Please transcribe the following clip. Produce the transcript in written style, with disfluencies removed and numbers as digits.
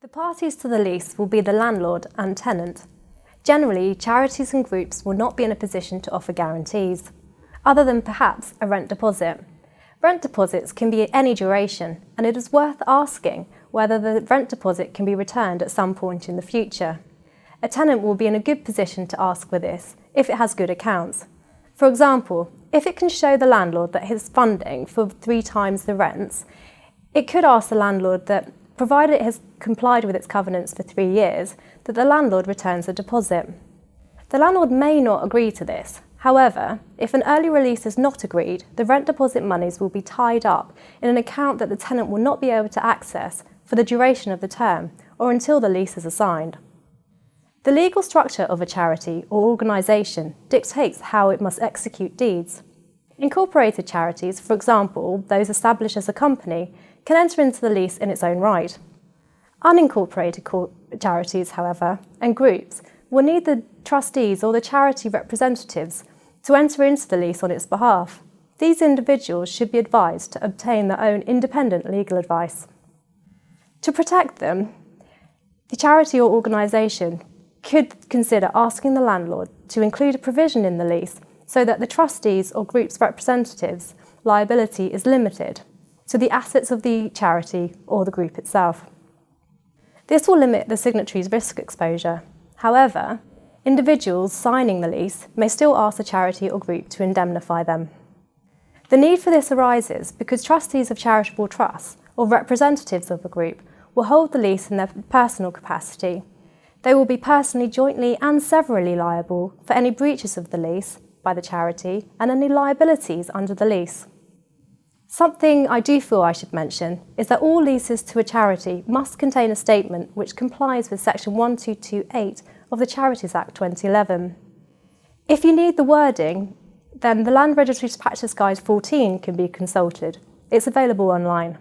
The parties to the lease will be the landlord and tenant. Generally, charities and groups will not be in a position to offer guarantees, other than perhaps a rent deposit. Rent deposits can be any duration, and it is worth asking whether the rent deposit can be returned at some point in the future. A tenant will be in a good position to ask for this if it has good accounts. For example, if it can show the landlord that his funding for 3 times the rents, it could ask the landlord that, provided it has complied with its covenants for 3 years, that the landlord returns the deposit. The landlord may not agree to this. However, if an early release is not agreed, the rent deposit monies will be tied up in an account that the tenant will not be able to access for the duration of the term or until the lease is assigned. The legal structure of a charity or organisation dictates how it must execute deeds. Incorporated charities, for example, those established as a company, can enter into the lease in its own right. Unincorporated charities, however, and groups will need the trustees or the charity representatives to enter into the lease on its behalf. These individuals should be advised to obtain their own independent legal advice. To protect them, the charity or organisation could consider asking the landlord to include a provision in the lease so that the trustees or group's representatives' liability is limited to the assets of the charity or the group itself. This will limit the signatory's risk exposure. However, individuals signing the lease may still ask the charity or group to indemnify them. The need for this arises because trustees of charitable trusts or representatives of a group will hold the lease in their personal capacity. They will be personally, jointly and severally liable for any breaches of the lease by the charity and any liabilities under the lease. Something I do feel I should mention is that all leases to a charity must contain a statement which complies with Section 1228 of the Charities Act 2011. If you need the wording, then the Land Registry's Practice Guide 14 can be consulted. It's available online.